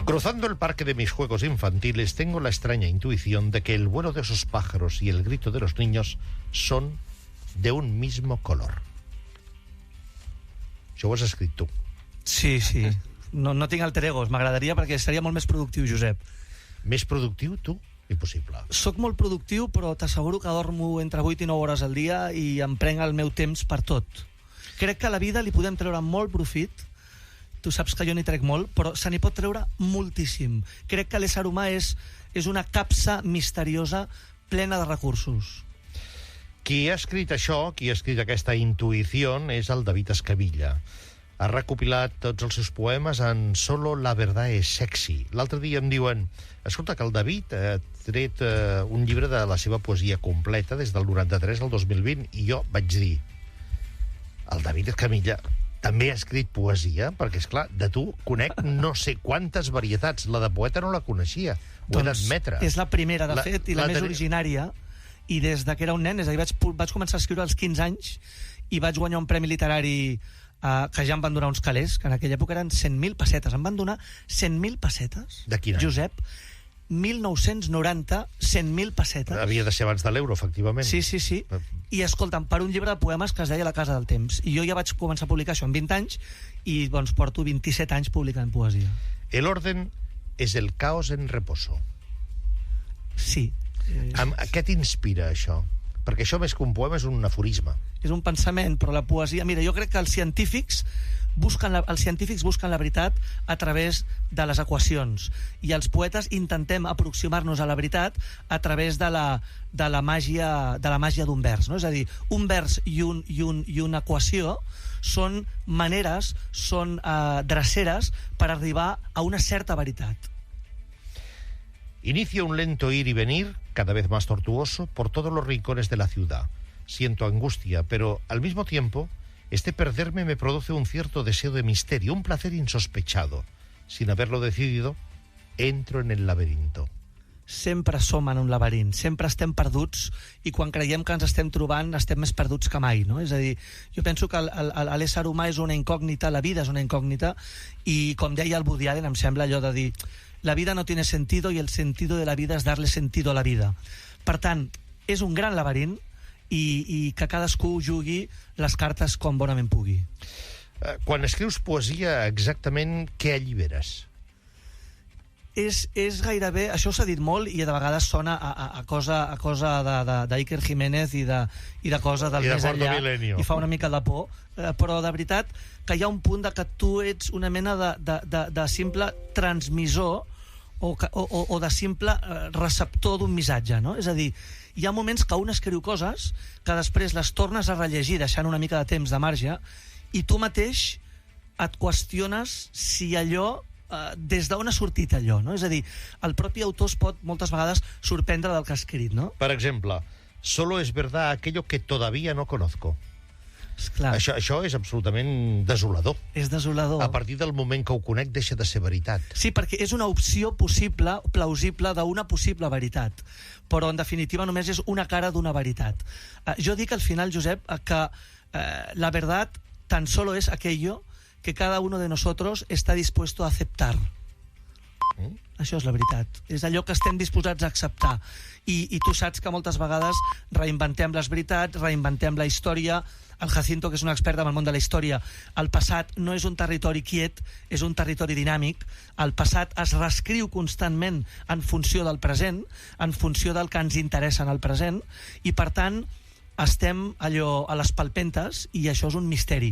Cruzando el parque de mis juegos infantiles, tengo la extraña intuición de que el vuelo de esos pájaros y el grito de los niños son de un mismo color. Això ho has escrit tu. Sí. No tinc alter egos. M'agradaria perquè seria molt més productiu, Josep. Més productiu, tu? Impossible. Soc molt productiu, però t'asseguro que dormo entre 8 i 9 hores al dia i em prenc el meu temps per tot. Crec que a la vida li podem treure molt profit. Tu saps que jo n'hi trec molt, però se n'hi pot treure moltíssim. Crec que l'ésser humà és una capsa misteriosa plena de recursos. Qui ha escrit això, qui ha escrit aquesta intuïció, és el David Escamilla. Ha recopilat tots els seus poemes en Solo la verdad es sexy. L'altre dia em diuen, escolta, que el David ha tret un llibre de la seva poesia completa des del 93 al 2020, i jo vaig dir, el David Escamilla també ha escrit poesia, perquè, esclar, de tu conec no sé quantes varietats. La de poeta no la coneixia, ho he d'admetre. És la primera, de fet, i la més originària, i des que era un nen, és a dir, vaig començar a escriure als 15 anys i vaig guanyar un premi literari que ja em van donar uns calés, que en aquella època eren 100.000 pessetes. Em van donar 100.000 pessetes. De quin any? Josep, 1990, 100.000 pessetes. Havia de ser abans de l'euro, efectivament. Sí. I escolta'm, per un llibre de poemes que es deia La casa del temps. I jo ja vaig començar a publicar això amb 20 anys i doncs porto 27 anys publicant poesia. El orden és el caos en reposo. Sí. Què t'inspira, això? Perquè això, més que un poema, és un aforisme. És un pensament, però la poesia... Mira, jo crec que els científics busquen la veritat a través de les equacions, i els poetes intentem aproximar-nos a la veritat a través de la màgia d'un vers, no? És a dir, un vers i una equació són maneres, són dreceres per arribar a una certa veritat. Inicio un lento ir y venir, cada vez más tortuoso, por todos los rincones de la ciudad. Siento angustia, pero al mismo tiempo, este perderme me produce un cierto deseo de misterio, un placer insospechado. Sin haberlo decidido, entro en el laberinto. Sempre som en un laberint, sempre estem perduts, i quan creiem que ens estem trobant estem més perduts que mai, no? És a dir, jo penso que l'ésser humà és una incògnita, la vida és una incògnita, i com deia el Woody Allen, em sembla allò de dir, la vida no tiene sentido y el sentido de la vida es darle sentido a la vida. Per tant, és un gran laberint, i que cadascú jugui les cartes com bonament pugui. Quan escrius poesia, exactament què alliberes? És gairebé... Això s'ha dit molt i de vegades sona a cosa d'Iker Jiménez i de cosa del més enllà, i fa una mica de por, però de veritat que hi ha un punt de que tu ets una mena de simple transmissor o de simple receptor d'un missatge, no? És a dir, hi ha moments que un escriu coses que després les tornes a rellegir deixant una mica de temps de marge, i tu mateix et qüestiones si allò des d'on ha sortit allò, no? És a dir, el propi autor es pot moltes vegades sorprendre del que ha escrit, no? Per exemple, solo es verdad aquello que todavía no conozco. Esclar. Això és absolutament desolador. És desolador. A partir del moment que ho conec deixa de ser veritat. Sí, perquè és una opció possible, plausible, d'una possible veritat, però en definitiva només és una cara d'una veritat. Jo dic al final, Josep, que la verdad tan solo es aquello que cada uno de nosotros está dispuesto a aceptar. Això és la veritat. És allò que estem disposats a acceptar. I tu saps que moltes vegades reinventem les veritats, reinventem la història. El Jacinto, que és un expert en el món de la història, el passat no és un territori quiet, és un territori dinàmic. El passat es reescriu constantment en funció del present, en funció del que ens interessa en el present, i per tant estem allò a les palpentes, i això és un misteri.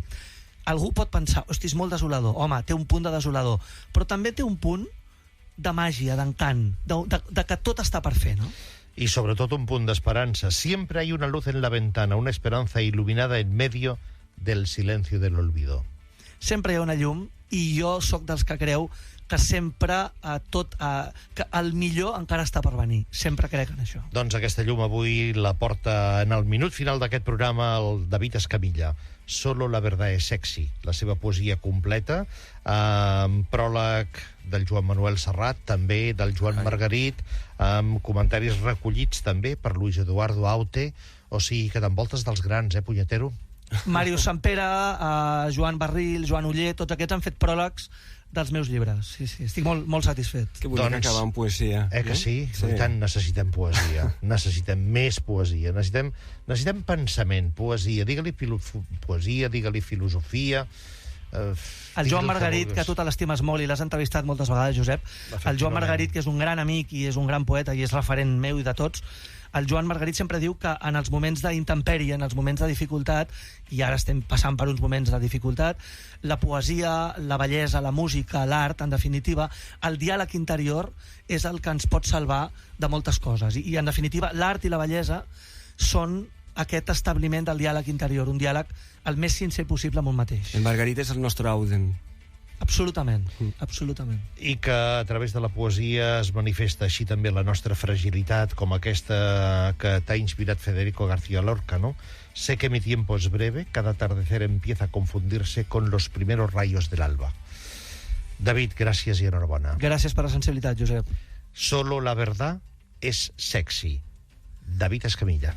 Algú pot pensar, hosti, és molt desolador. Home, té un punt de desolador, però també té un punt de màgia, d'encant, de que tot està per fer, no? Y sobre todo un punto de esperanza. Siempre hay una luz en la ventana, una esperanza iluminada en medio del silencio del olvido. Sempre hi ha una llum, i jo sóc dels que creu que sempre que el millor encara està per venir. Sempre crec en això. Doncs aquesta llum avui la porta en el minut final d'aquest programa el David Escamilla. Solo la verdad es sexy, la seva poesia completa, amb pròleg del Joan Manuel Serrat, també del Joan Margarit, amb comentaris recollits també per Luis Eduardo Aute. O sigui que t'envoltes dels grans, punyetero? Màrius Sampere, Joan Barril, Joan Oller, tots aquests han fet pròlegs dels meus llibres. Sí, sí, estic molt, molt satisfet. Que bonic acabar amb poesia. Que sí? Sí. I tant, necessitem poesia. Necessitem més poesia. Necessitem pensament, poesia. Digue-li poesia, digue-li filosofia. El Joan Margarit, que tu te l'estimes molt i l'has entrevistat moltes vegades, Josep, el Joan Margarit, que és un gran amic i és un gran poeta i és referent meu i de tots, el Joan Margarit sempre diu que en els moments d'intempèrie, en els moments de dificultat, i ara estem passant per uns moments de dificultat, la poesia, la bellesa, la música, l'art, en definitiva, el diàleg interior és el que ens pot salvar de moltes coses. I en definitiva, l'art i la bellesa són aquest establiment del diàleg interior, un diàleg el més sincer possible amb un mateix. El Margarit és el nostre Auden. Absolutament, absolutament. I que a través de la poesia es manifesta així també la nostra fragilitat, com aquesta que t'ha inspirat Federico García Lorca, ¿no? Sé que mi tiempo es breve, cada atardecer empieza a confundirse con los primeros rayos del alba. David, gràcies i enhorabona. Gràcies per la sensibilitat, Josep. Solo la verdad es sexy. David Escamilla.